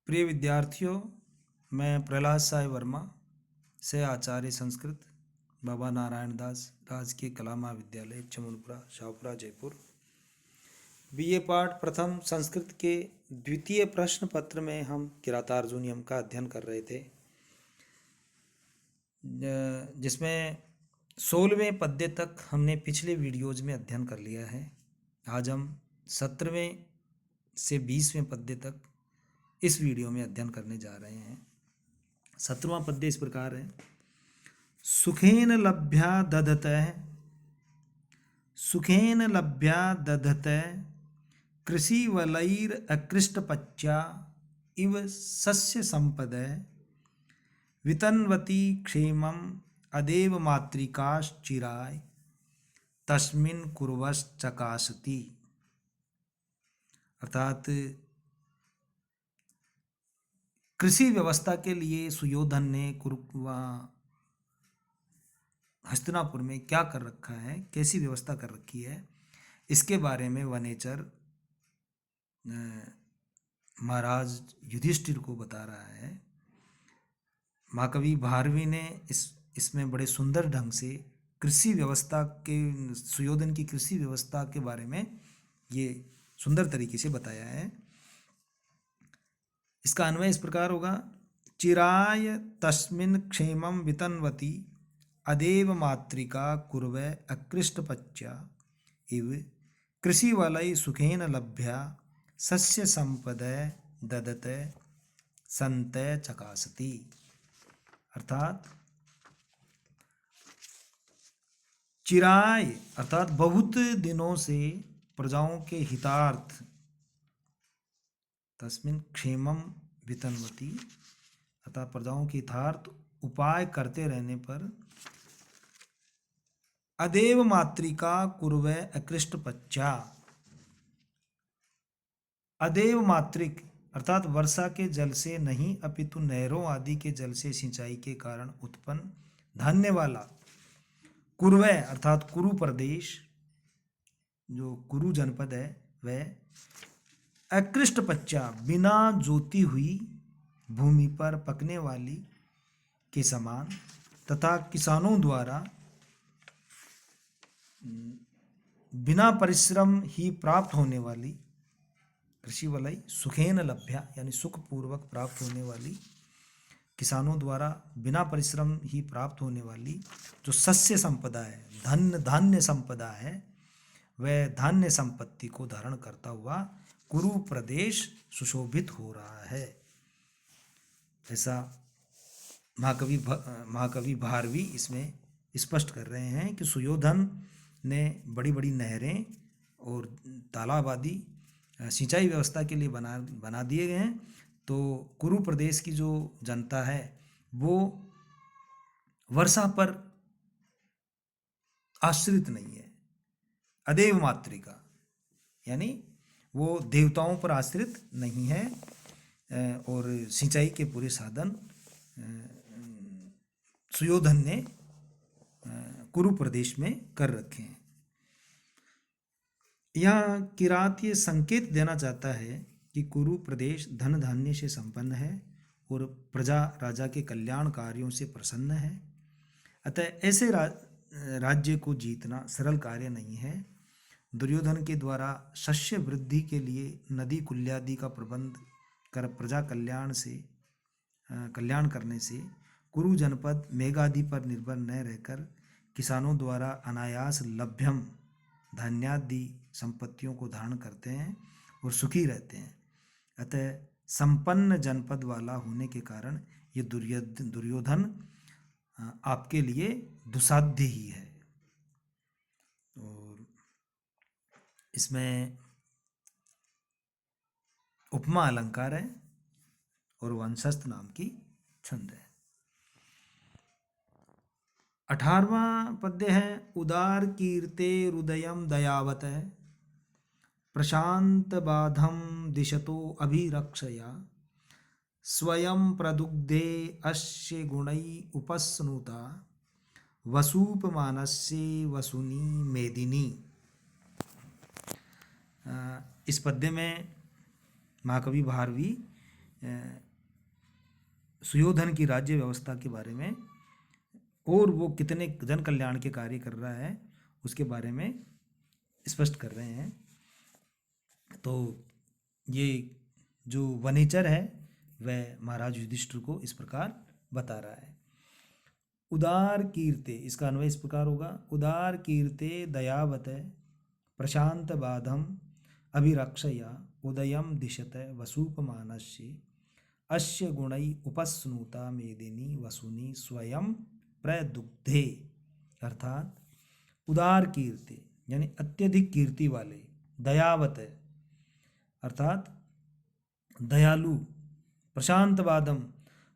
प्रिय विद्यार्थियों, मैं प्रहलाद साय वर्मा से आचार्य संस्कृत बाबा नारायण दास राजकीय कला महाविद्यालय चमुनपुरा शाहपुरा जयपुर बीए पाठ प्रथम संस्कृत के द्वितीय प्रश्न पत्र में हम किरातार्जुनीयम का अध्ययन कर रहे थे, जिसमें 16वें पद्य तक हमने पिछले वीडियोज में अध्ययन कर लिया है। आज हम 17वें से 20वें पद्य तक इस वीडियो में अध्ययन करने जा रहे हैं। 17वां पद्य इस प्रकार है। सुखेन लभ्या दधतः सुखेन लभ्या दधतः कृषि वलैर अकृष्टपच्चा इव सस्य संपदः वितन्वती क्षेमम अदेव मातृकाश्चिराय तस्मिन् कुर्वश्चकासति। अर्थात कृषि व्यवस्था के लिए सुयोधन ने हस्तिनापुर में क्या कर रखा है, कैसी व्यवस्था कर रखी है, इसके बारे में वनेचर महाराज युधिष्ठिर को बता रहा है। महाकवि भारवी ने इसमें बड़े सुंदर ढंग से कृषि व्यवस्था के, सुयोधन की कृषि व्यवस्था के बारे में ये सुंदर तरीके से बताया है। इसका अन्वय इस प्रकार होगा। चिराय तस्मिन् क्षेमं वितन्वती अदेव मातृका कुर्वे अकृष्टपच्चा इव कृषि वलय सुखेन लभ्या सस्य संपदे ददते संते चकासति। अर्थात चिराय अर्थात बहुत दिनों से प्रजाओं के हितार्थ, तस्मिन् क्षेमम वितन्वती अर्थात प्रजाओं के हितार्थ उपाय करते रहने पर अदेव मातृका कुर्वे अकृष्टपच्चा। अदेव मातृक अर्थात वर्षा के जल से नहीं अपितु नहरों आदि के जल से सिंचाई के कारण उत्पन्न धान्य वाला कुर्वे अर्थात कुरु प्रदेश, जो कुरु जनपद है, वह अकृष्टपच्चा बिना जोती हुई भूमि पर पकने वाली के समान तथा किसानों द्वारा बिना परिश्रम ही प्राप्त होने वाली, कृषि वलय सुखेन लभ्या यानी सुखपूर्वक प्राप्त होने वाली, किसानों द्वारा बिना परिश्रम ही प्राप्त होने वाली जो सस्य संपदा है, धान्य संपदा है, वह धान्य संपत्ति को धारण करता हुआ कुरु प्रदेश सुशोभित हो रहा है। ऐसा महाकवि भारवी इसमें स्पष्ट कर रहे हैं कि सुयोधन ने बड़ी बड़ी नहरें और तालाब आदि सिंचाई व्यवस्था के लिए बना दिए गए हैं, तो कुरु प्रदेश की जो जनता है वो वर्षा पर आश्रित नहीं है। अदेव मातृका यानी वो देवताओं पर आश्रित नहीं है, और सिंचाई के पूरे साधन सुयोधन ने कुरु प्रदेश में कर रखे हैं। यह किरात ये संकेत देना चाहता है कि कुरु प्रदेश धन धान्य से संपन्न है और प्रजा राजा के कल्याण कार्यों से प्रसन्न है। अतः ऐसे राज्य को जीतना सरल कार्य नहीं है। दुर्योधन के द्वारा शस्य वृद्धि के लिए नदी कुल्यादि का प्रबंध कर प्रजा कल्याण करने से कुरु जनपद मेघादि पर निर्भर न रहकर किसानों द्वारा अनायास लभ्यम धान्यादि संपत्तियों को धारण करते हैं और सुखी रहते हैं। अतः संपन्न जनपद वाला होने के कारण ये दुर्योधन आपके लिए दुसाध्य ही है। और इसमें उपमा अलंकार है और वंशस्थ नाम की छंद है। 18वां पद्य है। उदार कीर्ते हृदयम दयावत प्रशांत बाधम दिशतो अभिरक्षया स्वयं प्रदुग्धे अस्य गुणै उपस्नुता वसूपमानस्य वसुनी मेदिनी। इस पद्य में महाकवि भारवी सुयोधन की राज्य व्यवस्था के बारे में और वो कितने जन कल्याण के कार्य कर रहा है उसके बारे में स्पष्ट कर रहे हैं। तो ये जो वनेचर है वह महाराज युधिष्ठिर को इस प्रकार बता रहा है। उदार कीर्ते, इसका अन्वय इस प्रकार होगा, उदार कीर्ते दयावत प्रशांत बाधम अभिरक्षया उदयम दिशत वसूपमानस्य अस्य गुणै उपस्नुता मेदिनी वसुनी स्वयं प्रदुग्धे। अर्थात उदार कीर्ति यानी अत्यधिक कीर्ति वाले, दयावत अर्थात दयालु, प्रशांत वादम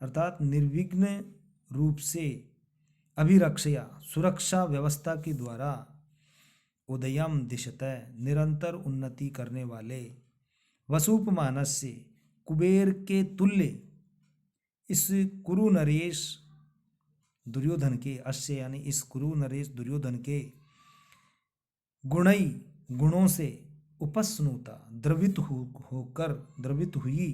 अर्थात निर्विघ्न रूप से, अभिरक्षया सुरक्षा व्यवस्था के द्वारा, उदयम दिशतः निरंतर उन्नति करने वाले, वसूपमानस से कुबेर के तुल्य, इस कुरु नरेश दुर्योधन के, अश्य यानी इस कुरु नरेश दुर्योधन के गुणई गुणों से, उपस्नुता द्रवित हुई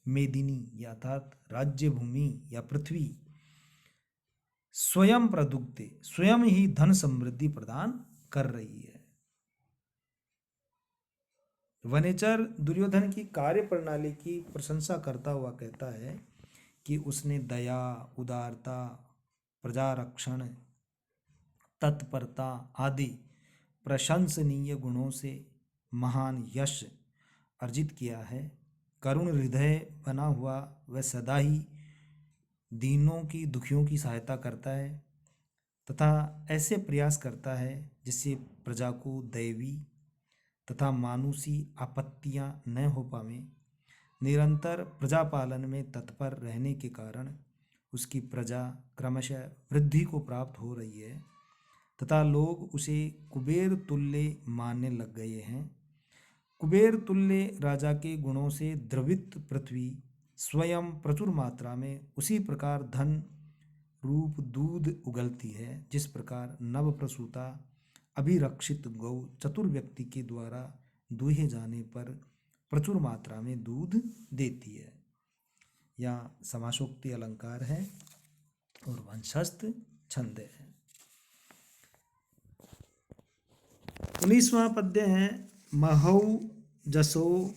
मेदिनी अर्थात राज्य भूमि या पृथ्वी, स्वयं प्रदुग्धे स्वयं ही धन समृद्धि प्रदान कर रही है। वनेचर दुर्योधन की कार्य प्रणाली की प्रशंसा करता हुआ कहता है कि उसने दया, उदारता, प्रजारक्षण, तत्परता आदि प्रशंसनीय गुणों से महान यश अर्जित किया है। करुण हृदय बना हुआ वह सदा ही दीनों की, दुखियों की सहायता करता है तथा ऐसे प्रयास करता है जिससे प्रजा को दैवी तथा मानुषी आपत्तियां न हो पावें। निरंतर प्रजा पालन में तत्पर रहने के कारण उसकी प्रजा क्रमशः वृद्धि को प्राप्त हो रही है तथा लोग उसे कुबेर तुल्य मानने लग गए हैं। कुबेर तुल्य राजा के गुणों से द्रवित पृथ्वी स्वयं प्रचुर मात्रा में उसी प्रकार धन रूप दूध उगलती है जिस प्रकार नवप्रसूता अभिरक्षित गौ चतुर व्यक्ति के द्वारा दूहे जाने पर प्रचुर मात्रा में दूध देती है। यहाँ समासोक्ति अलंकार है और वंशस्थ छंद है। 19वां पद्य है महौ जसो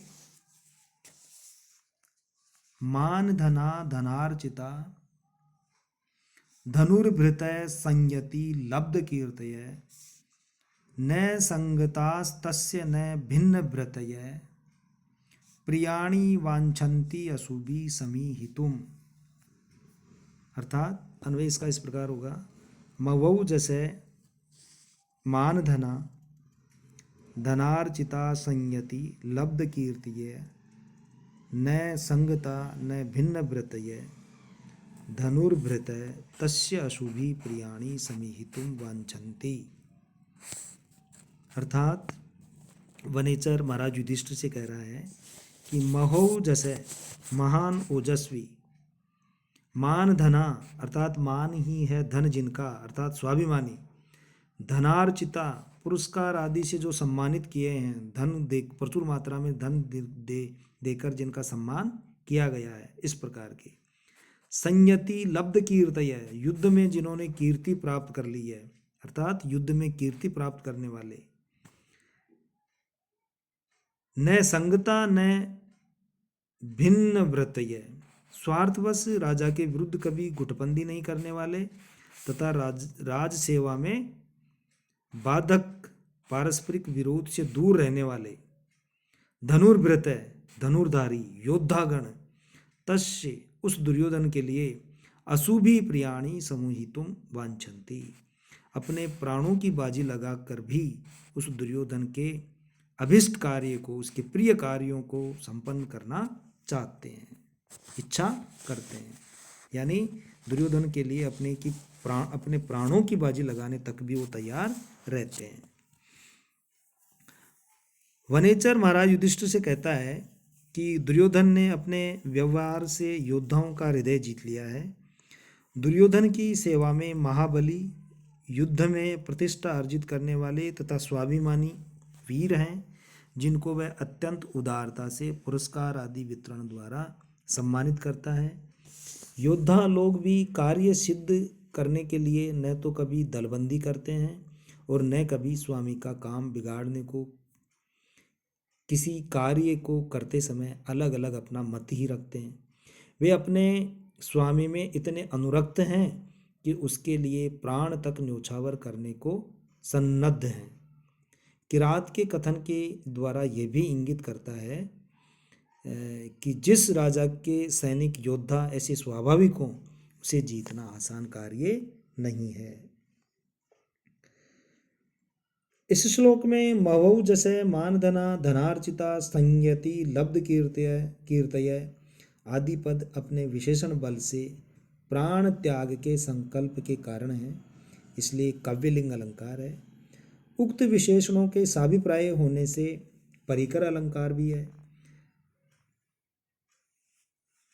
मान धना धनार्चिता धनुर्भृतय संयति लब्ध कीर्तय न संगतास्तस्य न भिन्न भृतय प्रियाणि वांछन्ति अशुभि समीहितुम। अर्थात अन्वय इसका इस प्रकार होगा, मवौ जैसे मान धना धनार्चिता संयति लब्ध कीर्तिय न संगता न भिन्न भृतय धनुर्भृतय तस्य अशुभि प्रियाणि समीहितुम वांछन्ति। अर्थात वनेचर महाराज युधिष्ठिर से कह रहा है कि महो जैसे महान ओजस्वी, मान धना अर्थात मान ही है धन जिनका अर्थात स्वाभिमानी, धनार्चिता पुरस्कार आदि से जो सम्मानित किए हैं, धन दे प्रचुर मात्रा में धन देकर जिनका सम्मान किया गया है, इस प्रकार के संयति लब्ध कीर्तय युद्ध में जिन्होंने कीर्ति प्राप्त कर ली है अर्थात युद्ध में कीर्ति प्राप्त करने वाले, न संगता न भिन्न व्रतय स्वार्थवश राजा के विरुद्ध कभी गुटबंदी नहीं करने वाले तथा राज सेवा में बाधक पारस्परिक विरोध से दूर रहने वाले, धनुर्भृतय धनुर्धारी योद्धागण तस्य उस दुर्योधन के लिए अशुभि प्रियाणि समूहितुम वांछन्ति अपने प्राणों की बाजी लगाकर भी उस दुर्योधन के अभिष्ट कार्य को, उसके प्रिय कार्यों को संपन्न करना चाहते हैं, इच्छा करते हैं। यानी दुर्योधन के लिए अपने प्राणों की बाजी लगाने तक भी वो तैयार रहते हैं। वनेचर महाराज युधिष्ठिर से कहता है कि दुर्योधन ने अपने व्यवहार से योद्धाओं का हृदय जीत लिया है। दुर्योधन की सेवा में महाबली, युद्ध में प्रतिष्ठा अर्जित करने वाले तथा स्वाभिमानी वीर हैं जिनको वह अत्यंत उदारता से पुरस्कार आदि वितरण द्वारा सम्मानित करता है। योद्धा लोग भी कार्य सिद्ध करने के लिए न तो कभी दलबंदी करते हैं और न कभी स्वामी का काम बिगाड़ने को, किसी कार्य को करते समय अलग अलग अपना मत ही रखते हैं। वे अपने स्वामी में इतने अनुरक्त हैं कि उसके लिए प्राण तक न्योछावर करने को सन्नद्ध हैं। किरात के कथन के द्वारा यह भी इंगित करता है कि जिस राजा के सैनिक योद्धा ऐसे स्वाभाविक हों, उसे जीतना आसान कार्य नहीं है। इस श्लोक में महौ जसे मानधना धनार्चिता संयति लब्ध कीर्तय कीर्तय आदि पद अपने विशेषण बल से प्राण त्याग के संकल्प के कारण है, इसलिए काव्यलिंग अलंकार है। उक्त विशेषणों के साभिप्राय होने से परिकर अलंकार भी है।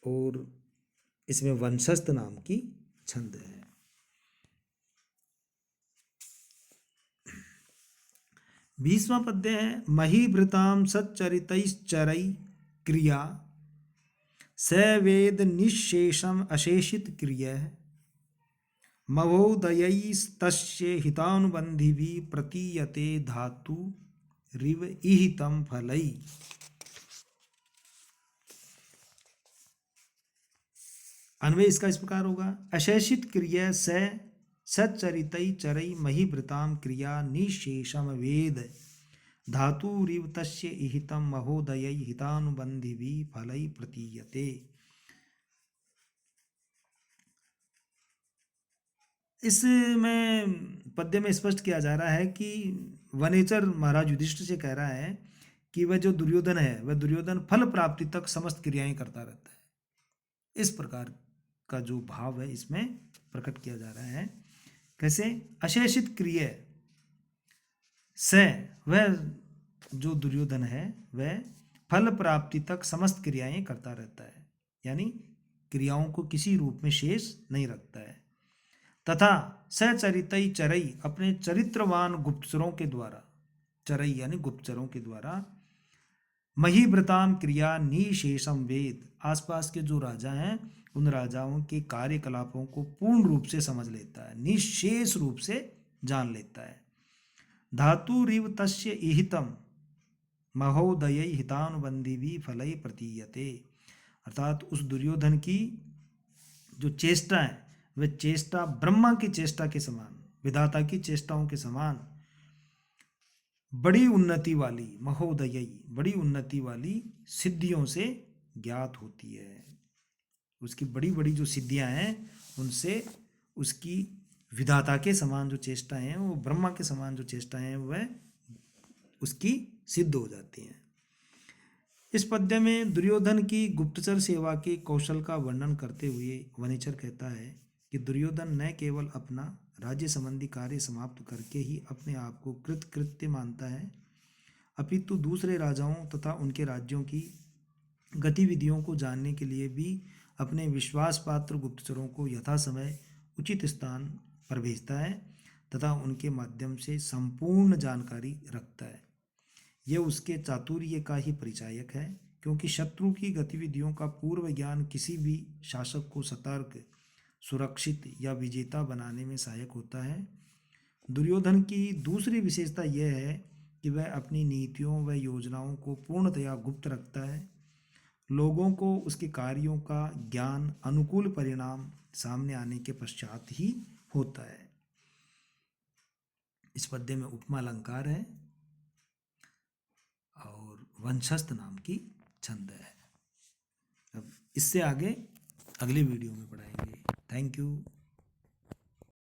और इसमें वंशस्थ नाम की छंद है। 20वां पद्य है महीभृताम सच्चरितैश्चरै क्रिया स वेद निःशेषम अशेषित क्रिय मवोदयैस्तस्य हितानुबन्धिभिः प्रतीयते धातु रिव इहितं फलै। अन्वय इसका इस प्रकार होगा। अशेषित क्रिया से सच्चरितै चरै महीभृताम क्रिया निशेषम वेद धातुरिव तस्य इहितं महोदयै हितानुबन्धिभिः फलै प्रतीयते। इसमें पद्य में स्पष्ट किया जा रहा है कि वनेचर महाराज युधिष्ठिर से कह रहा है कि वह जो दुर्योधन है, वह दुर्योधन फल प्राप्ति तक समस्त क्रियाएं करता रहता है। इस प्रकार का जो भाव है इसमें प्रकट किया जा रहा है। कैसे? अशेषित क्रिय से वह जो दुर्योधन है वह फल प्राप्ति तक समस्त क्रियाएं करता रहता है, यानी क्रियाओं को किसी रूप में शेष नहीं रखता है। तथा सचरितई चरई अपने चरित्रवान गुप्तचरों के द्वारा, चरई यानी गुप्तचरों के द्वारा, महीभृताम क्रिया निशेषम वेद आसपास के जो राजा हैं उन राजाओं के कार्यकलापों को पूर्ण रूप से समझ लेता है, निशेष रूप से जान लेता है। धातु रिव तस्य इहितम महोदय हितानुबंधी भी फलई प्रतीयते, अर्थात उस दुर्योधन की जो चेष्टा है वह चेष्टा ब्रह्मा की चेष्टा के समान, विधाता की चेष्टाओं के समान बड़ी उन्नति वाली, महोदयी बड़ी उन्नति वाली सिद्धियों से ज्ञात होती है। उसकी बड़ी बड़ी जो सिद्धियां हैं उनसे उसकी विधाता के समान जो चेष्टाएं हैं, वो ब्रह्मा के समान जो चेष्टाएं हैं वह उसकी सिद्ध हो जाती हैं। इस पद्य में दुर्योधन की गुप्तचर सेवा के कौशल का वर्णन करते हुए वनेचर कहता है कि दुर्योधन न केवल अपना राज्य संबंधी कार्य समाप्त करके ही अपने आप को कृतकृत्य मानता है, अपितु दूसरे राजाओं तथा उनके राज्यों की गतिविधियों को जानने के लिए भी अपने विश्वास पात्र गुप्तचरों को यथा समय उचित स्थान पर भेजता है तथा उनके माध्यम से संपूर्ण जानकारी रखता है। यह उसके चातुर्य का ही परिचायक है, क्योंकि शत्रु की गतिविधियों का पूर्व ज्ञान किसी भी शासक को सतर्क, सुरक्षित या विजेता बनाने में सहायक होता है। दुर्योधन की दूसरी विशेषता यह है कि वह अपनी नीतियों व योजनाओं को पूर्णतया गुप्त रखता है। लोगों को उसके कार्यों का ज्ञान अनुकूल परिणाम सामने आने के पश्चात ही होता है। इस पद्य में उपमा अलंकार है और वंशस्थ नाम की छंद है। अब इससे आगे अगले वीडियो में पढ़ाएंगे। Thank you.